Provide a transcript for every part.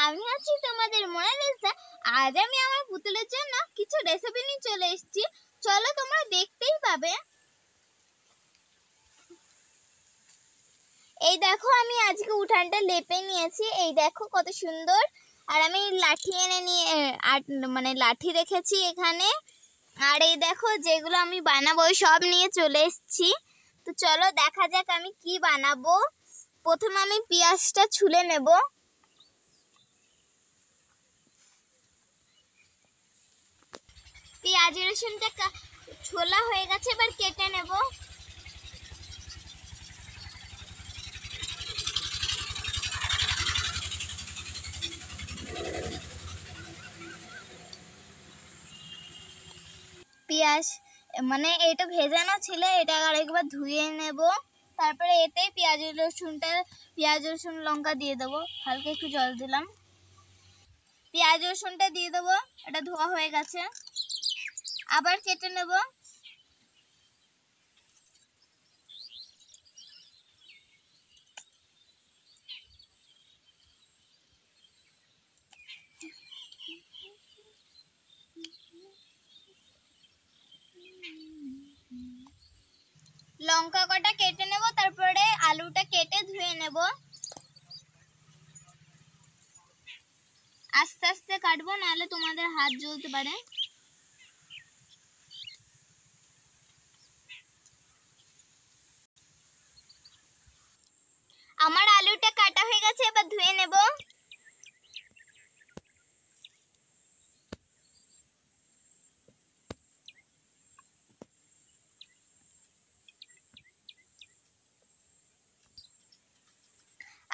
আমি আছি তোমাদের মোনালিসা। আজ আমি আমার পুতুলের জন্য কিছু রেসিপি নিয়ে চলে এসেছি, চলো তোমরা দেখতেই পাবে। এই দেখো আমি আজকে উঠানটা লেপে নিয়েছি, এই দেখো কত সুন্দর। আর আমি লাঠি এনে নিয়ে লাঠি রেখেছি এখানে। আর এই দেখো যেগুলো আমি বানাবো সব নিয়ে চলে এসেছি। তো চলো দেখা যাক আমি কি বানাবো। প্রথমে আমি পেঁয়াজটা ছুলে নেব। পেঁয়াজ রসুনটা ছোলা হয়ে গেছে, এবার কেটে নেব। পেঁয়াজ এটা ভেজানো ছিল, এটা আরেকবার ধুয়ে নেব। তারপরে এতেই পেঁয়াজ রসুন লঙ্কা দিয়ে দেবো। হালকা একটু জল দিলাম, পেঁয়াজ রসুনটা দিয়ে দেবো। এটা ধোয়া হয়ে গেছে, আবার কেটে নেব। লঙ্কা কটা কেটে নেব, তারপরে আলুটা কেটে ধুয়ে নেব। আস্তে আস্তে কাটবো, নাহলে তোমাদের হাত জ্বলতে পারে। আমার আলুটা কাটা হয়ে গেছে, এবার ধুয়ে নেব।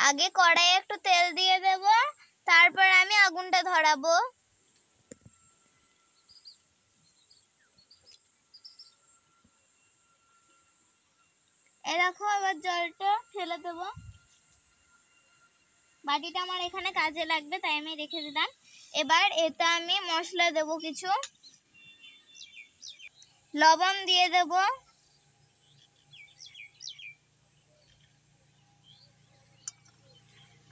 আগে কড়াইয়ে একটু তেল দিয়ে দেব, তারপর আমি আগুনটা ধরাবো। এই দেখো এবার জলটা ফেলে দেবো। বাটিটা আমার এখানে কাজে লাগবে, তাই আমি রেখে দিলাম। এবার এটা আমি মশলা দেব, কিছু লবণ দিয়ে দেব,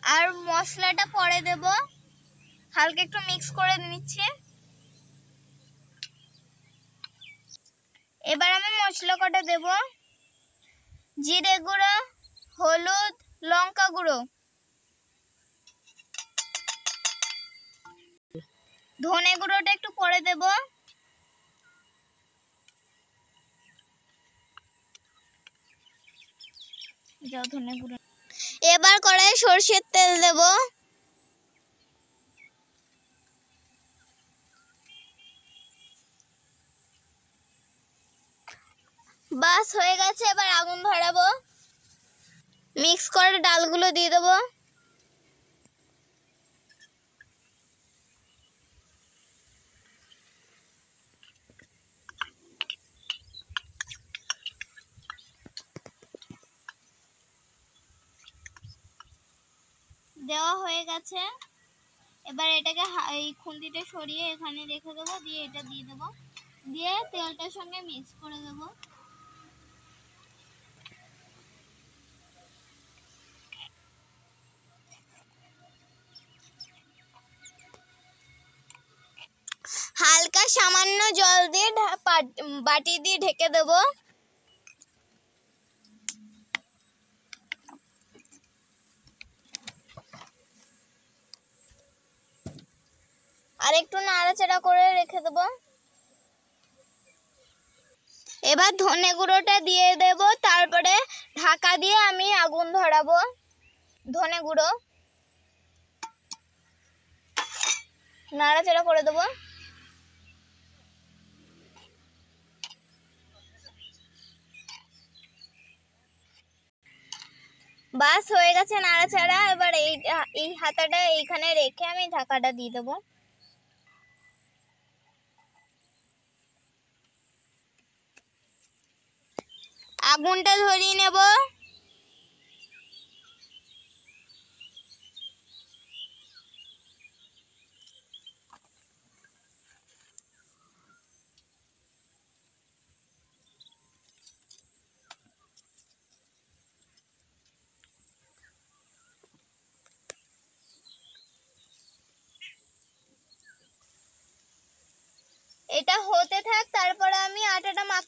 আর মশলাটা পরে দেব। হালকা একটু মিক্স করে নিচ্ছি। এবার আমি মশলা কটা দেব, জিরে গুঁড়ো, হলুদ, লঙ্কা গুঁড়ো, ধনে গুঁড়োটা একটু পরে দেব। ধনে গুঁড়ো। এবার কড়াইয়ে সরষের তেল দেব। বাস হয়ে গেছে, এবার আগুন ধরাবো। মিক্স করে ডালগুলো দিয়ে দেবো। দেওয়া হয়ে গেছে, এবার এটাকে এই খুন্তিটা সরিয়ে এখানে রেখে দেবো, দিয়ে এটা দিয়ে দেবো, দিয়ে তেলটার সঙ্গে মিক্স করে দেবো। হালকা সামান্য জল দিয়ে বাটি দিয়ে ঢেকে দেবো। আর একটু নাড়াচাড়া করে রেখে দেবো। এবার ধনে গুঁড়োটা দিয়ে দেব, তারপরে ঢাকা দিয়ে আমি আগুন ধরাবো। ধনে গুঁড়ো নাড়াচাড়া করে দেবো। বাস হয়ে গেছে নাড়াচাড়া। এবার এই হাতাটা এইখানে রেখে আমি ঢাকাটা দিয়ে দেবো। আগুনটা ধরিয়ে নেব।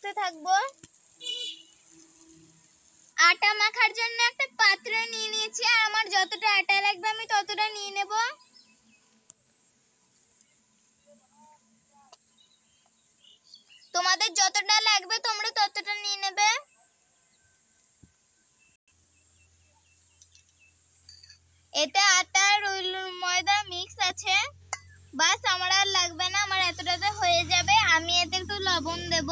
মাখতে থাকবো। আটা মাখার জন্য একটা পাত্র নিয়ে নিয়েছি, আর আমার যতটা আটা লাগবে আমি ততটা নিয়ে নেব। তোমাদের যতটা লাগবে তোমরা ততটা নিয়ে নেবে। এতে আটা আর ময়দা মিক্স আছে, বাস আমার আর লাগবে না, আমার এতটাতে হয়ে যাবে। আমি এতে একটু লবণ দেব,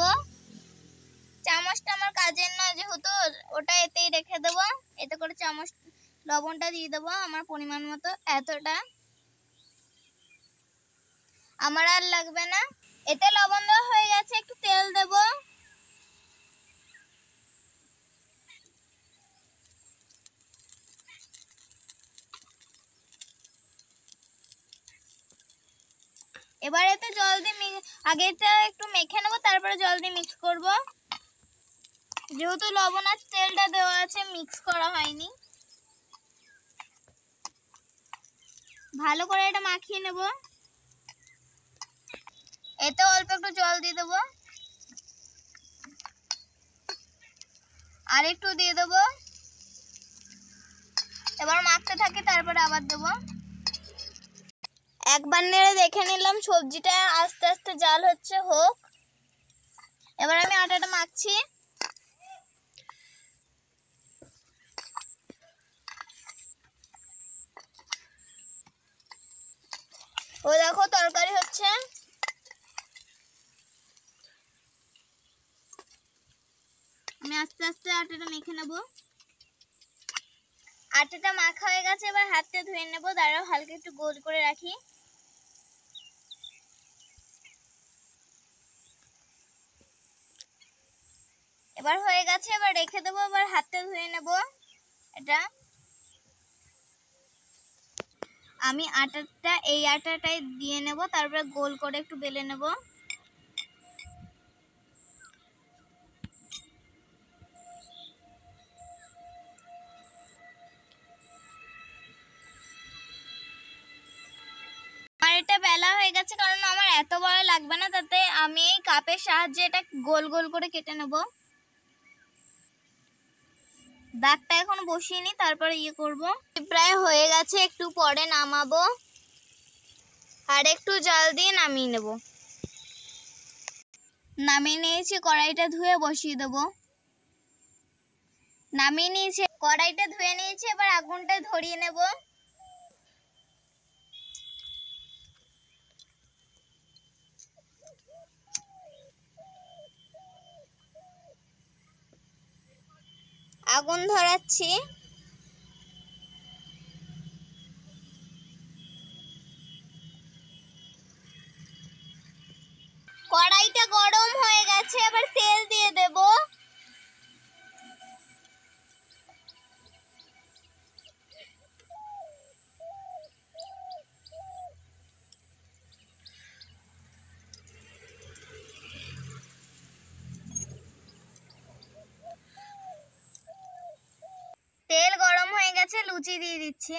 চামচটা আমার কাজের না যেহেতু ওটা এতেই রেখে দেবো। এতে করে চামচ লবণটা দিয়ে দেবো আমার পরিমাণ মতো, এতটা আমার আর লাগবে না। এতে লবণ দেওয়া হয়ে গেছে, একটু তেল দেব। এবার এতে জল দিয়ে আগেটা একটু মেখে নেবো, তারপরে জল দিয়ে মিক্স করব। যেহেতু লবণ আর তেলটা দেওয়া আছে, মিক্স করা হয়নি। ভালো করে এটা মাখিয়ে নেব। এতে অল্প একটু জল দিয়ে দেবো, আর একটু দিয়ে দেবো। এবার মাখতে থাকি, তারপরে আবার দেবো। একবার নেড়ে দেখে নিলাম সবজিটা আস্তে আস্তে জাল হচ্ছে, হোক। এবার আমি আটাটা মাখছি। ও দেখো তরকারি হচ্ছে। আমি আস্তে আস্তে আটাটা মেখে নেব। আটাটা মাখা হয়ে গেছে, এবার হাতটা ধুয়ে নেব। দাঁড়াও, হালকা একটু গোল করে রাখি। এবার হয়ে গেছে, এবার রেখে দেবো। এবার হাতটা ধুয়ে নেব। এটা আমি আটাটা এই আটাটাই দিয়ে নেব, তারপরে গোল করে একটু বেলে নেব। আর এটা বেলা হয়ে গেছে, কারণ আমার এত বড় লাগবে না, তাতে আমি এই কাপের সাহায্যে এটা গোল গোল করে কেটে নেব। দাগটা এখন বসিয়ে নি, তারপরে করব। প্রায় হয়ে গেছে, একটু পরে নামাবো। আর একটু জল দিয়ে নামিয়ে নেব। নামিয়ে নিয়েছি, কড়াইটা ধুয়ে বসিয়ে দেব। নামিয়ে নিয়েছি, কড়াইটা ধুয়ে নিয়েছি, এবার আগুনটা ধরিয়ে নেব। আগুন ধরাচ্ছি। কড়াইটা গরম হয়ে গেছে, এবার তেল দিয়ে দেব। তেল গরম হয়ে গেছে, লুচি দিয়ে দিচ্ছি।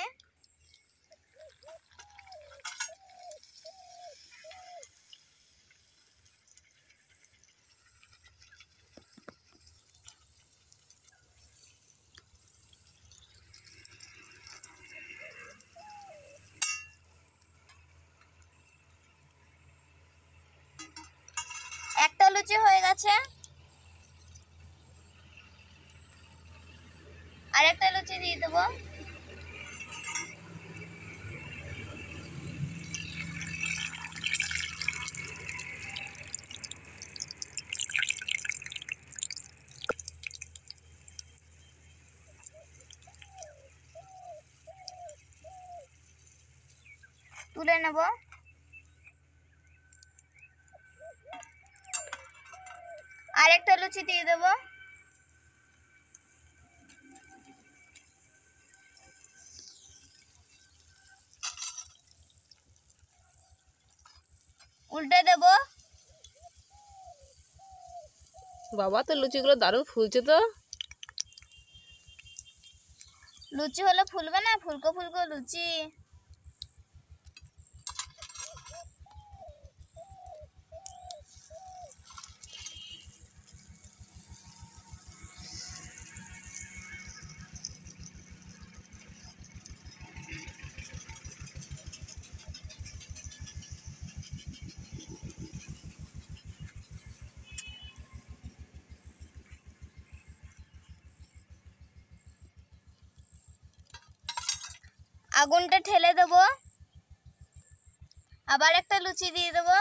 একটা লুচি হয়ে গেছে, আরেকটা লুচি দিয়ে দেবো। তুলে নেব। আরেকটা লুচি দিয়ে দেবো। উল্টে দেব। বাবা, তো লুচিগুলো দারুণ ফুলছে তো। লুচি হলে ফুলবে না? ফুলকো ফুলকো লুচি। আগুনটা ঠেলে দেবো, আবার একটা লুচি দিয়ে দেবো।